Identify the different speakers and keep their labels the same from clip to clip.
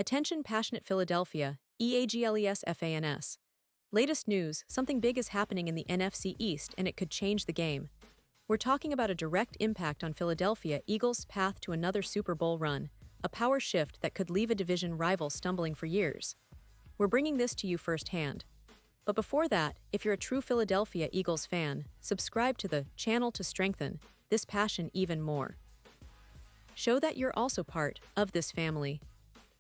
Speaker 1: Attention passionate Philadelphia, EAGLES FANS. Latest news, something big is happening in the NFC East and it could change the game. We're talking about a direct impact on Philadelphia Eagles' path to another Super Bowl run, a power shift that could leave a division rival stumbling for years. We're bringing this to you firsthand. But before that, if you're a true Philadelphia Eagles fan, subscribe to the channel to strengthen this passion even more. Show that you're also part of this family.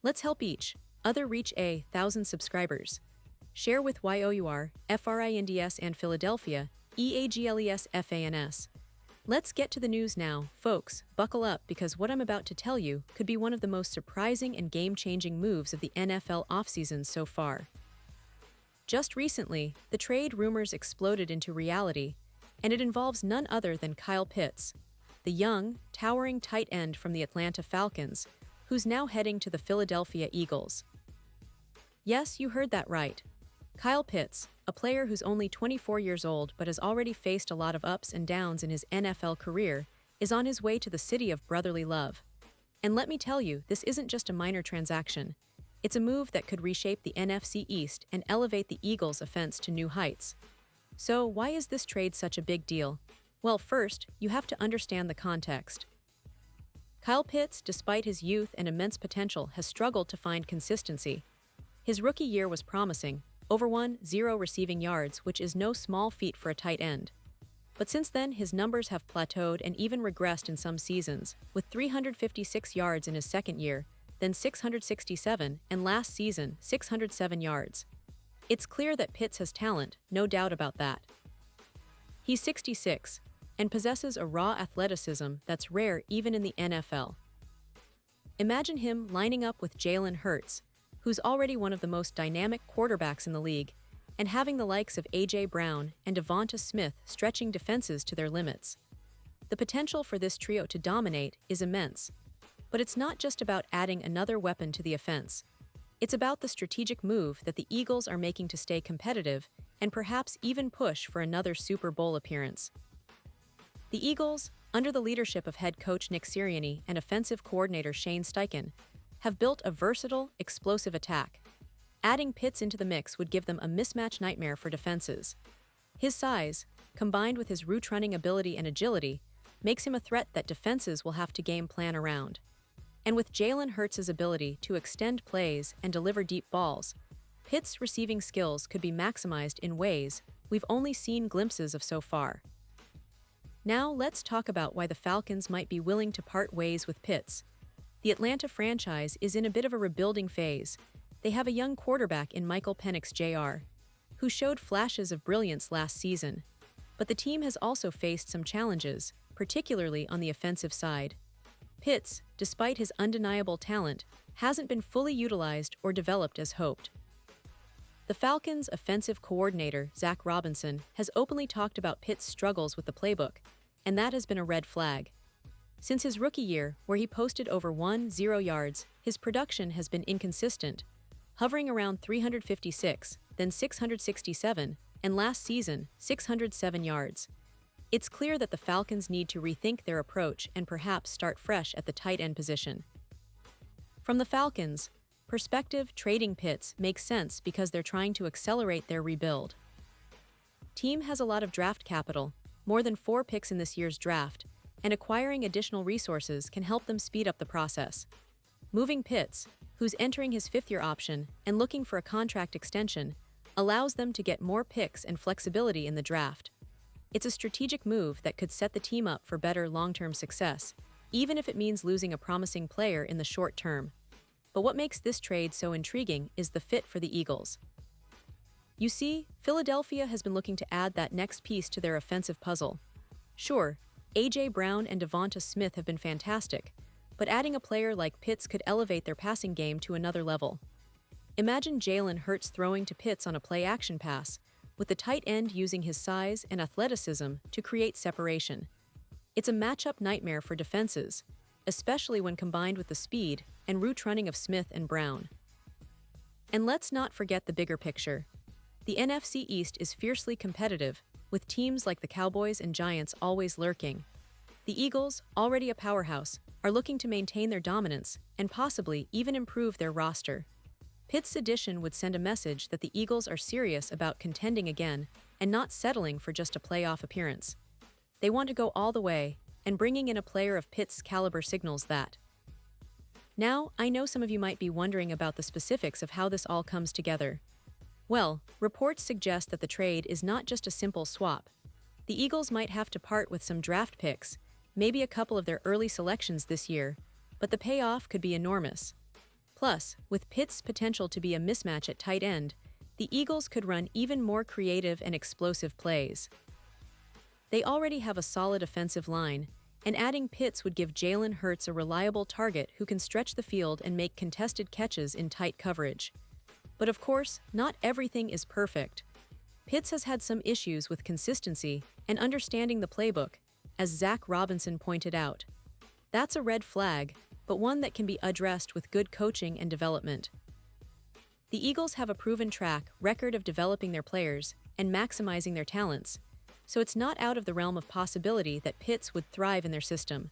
Speaker 1: Let's help each other reach 1,000 subscribers. Share with YOUR, FRINDS and Philadelphia, EAGLES FANS. Let's get to the news now, folks. Buckle up because what I'm about to tell you could be one of the most surprising and game-changing moves of the NFL offseason so far. Just recently, the trade rumors exploded into reality, and it involves none other than Kyle Pitts, the young, towering tight end from the Atlanta Falcons, who's now heading to the Philadelphia Eagles. Yes, you heard that right. Kyle Pitts, a player who's only 24 years old but has already faced a lot of ups and downs in his NFL career, is on his way to the city of brotherly love. And let me tell you, this isn't just a minor transaction. It's a move that could reshape the NFC East and elevate the Eagles' offense to new heights. So, why is this trade such a big deal? Well, first, you have to understand the context. Kyle Pitts, despite his youth and immense potential, has struggled to find consistency. His rookie year was promising, over 1,000 receiving yards, which is no small feat for a tight end. But since then, his numbers have plateaued and even regressed in some seasons, with 356 yards in his second year, then 667, and last season, 607 yards. It's clear that Pitts has talent, no doubt about that. He's 66, and possesses a raw athleticism that's rare even in the NFL. Imagine him lining up with Jalen Hurts, who's already one of the most dynamic quarterbacks in the league, and having the likes of A.J. Brown and Devonta Smith stretching defenses to their limits. The potential for this trio to dominate is immense. But it's not just about adding another weapon to the offense. It's about the strategic move that the Eagles are making to stay competitive and perhaps even push for another Super Bowl appearance. The Eagles, under the leadership of head coach Nick Sirianni and offensive coordinator Shane Steichen, have built a versatile, explosive attack. Adding Pitts into the mix would give them a mismatch nightmare for defenses. His size, combined with his route-running ability and agility, makes him a threat that defenses will have to game plan around. And with Jalen Hurts' ability to extend plays and deliver deep balls, Pitts' receiving skills could be maximized in ways we've only seen glimpses of so far. Now let's talk about why the Falcons might be willing to part ways with Pitts. The Atlanta franchise is in a bit of a rebuilding phase. They have a young quarterback in Michael Penix Jr., who showed flashes of brilliance last season. But the team has also faced some challenges, particularly on the offensive side. Pitts, despite his undeniable talent, hasn't been fully utilized or developed as hoped. The Falcons' offensive coordinator, Zach Robinson, has openly talked about Pitts' struggles with the playbook, and that has been a red flag. Since his rookie year, where he posted over 1,000 yards, his production has been inconsistent, hovering around 356, then 667, and last season, 607 yards. It's clear that the Falcons need to rethink their approach and perhaps start fresh at the tight end position. From the Falcons' perspective, trading Pitts makes sense because they're trying to accelerate their rebuild. Team has a lot of draft capital, more than 4 picks in this year's draft, and acquiring additional resources can help them speed up the process. Moving Pitts, who's entering his 5th-year option and looking for a contract extension, allows them to get more picks and flexibility in the draft. It's a strategic move that could set the team up for better long-term success, even if it means losing a promising player in the short term. But what makes this trade so intriguing is the fit for the Eagles. You see, Philadelphia has been looking to add that next piece to their offensive puzzle. Sure, A.J. Brown and Devonta Smith have been fantastic, but adding a player like Pitts could elevate their passing game to another level. Imagine Jalen Hurts throwing to Pitts on a play-action pass, with the tight end using his size and athleticism to create separation. It's a matchup nightmare for defenses, especially when combined with the speed and route running of Smith and Brown. And let's not forget the bigger picture. The NFC East is fiercely competitive, with teams like the Cowboys and Giants always lurking. The Eagles, already a powerhouse, are looking to maintain their dominance and possibly even improve their roster. Pitt's addition would send a message that the Eagles are serious about contending again and not settling for just a playoff appearance. They want to go all the way, and bringing in a player of Pitt's caliber signals that. Now, I know some of you might be wondering about the specifics of how this all comes together. Well, reports suggest that the trade is not just a simple swap. The Eagles might have to part with some draft picks, maybe a couple of their early selections this year, but the payoff could be enormous. Plus, with Pitt's potential to be a mismatch at tight end, the Eagles could run even more creative and explosive plays. They already have a solid offensive line, and adding Pitts would give Jalen Hurts a reliable target who can stretch the field and make contested catches in tight coverage. But of course, not everything is perfect. Pitts has had some issues with consistency and understanding the playbook, as Zach Robinson pointed out. That's a red flag, but one that can be addressed with good coaching and development. The Eagles have a proven track record of developing their players and maximizing their talents, so it's not out of the realm of possibility that Pitts would thrive in their system.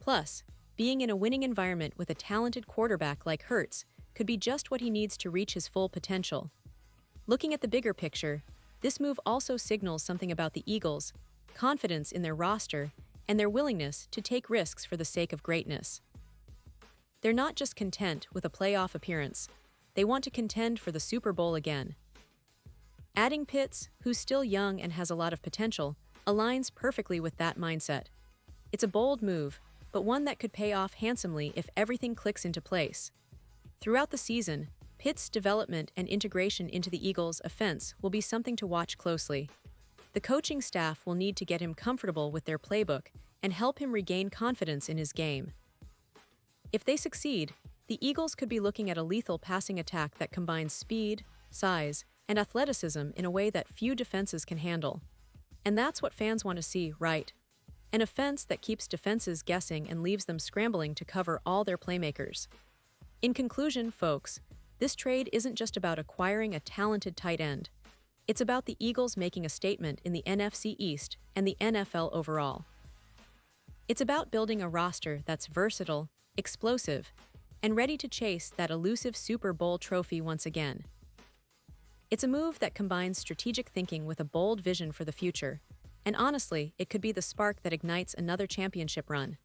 Speaker 1: Plus, being in a winning environment with a talented quarterback like Hurts could be just what he needs to reach his full potential. Looking at the bigger picture, this move also signals something about the Eagles' confidence in their roster and their willingness to take risks for the sake of greatness. They're not just content with a playoff appearance, they want to contend for the Super Bowl again. Adding Pitts, who's still young and has a lot of potential, aligns perfectly with that mindset. It's a bold move, but one that could pay off handsomely if everything clicks into place. Throughout the season, Pitts' development and integration into the Eagles' offense will be something to watch closely. The coaching staff will need to get him comfortable with their playbook and help him regain confidence in his game. If they succeed, the Eagles could be looking at a lethal passing attack that combines speed, size, and athleticism in a way that few defenses can handle. And that's what fans want to see, right? An offense that keeps defenses guessing and leaves them scrambling to cover all their playmakers. In conclusion, folks, this trade isn't just about acquiring a talented tight end. It's about the Eagles making a statement in the NFC East and the NFL overall. It's about building a roster that's versatile, explosive, and ready to chase that elusive Super Bowl trophy once again. It's a move that combines strategic thinking with a bold vision for the future, and honestly, it could be the spark that ignites another championship run.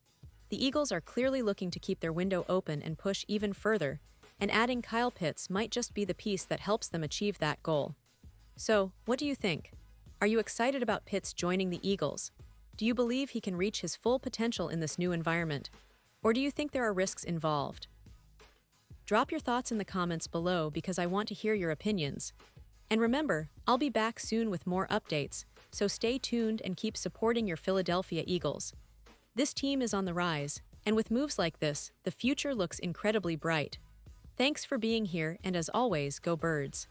Speaker 1: The Eagles are clearly looking to keep their window open and push even further, and adding Kyle Pitts might just be the piece that helps them achieve that goal. So, what do you think? Are you excited about Pitts joining the Eagles? Do you believe he can reach his full potential in this new environment? Or do you think there are risks involved? Drop your thoughts in the comments below because I want to hear your opinions. And remember, I'll be back soon with more updates, so stay tuned and keep supporting your Philadelphia Eagles. This team is on the rise, and with moves like this, the future looks incredibly bright. Thanks for being here, and as always, go Birds.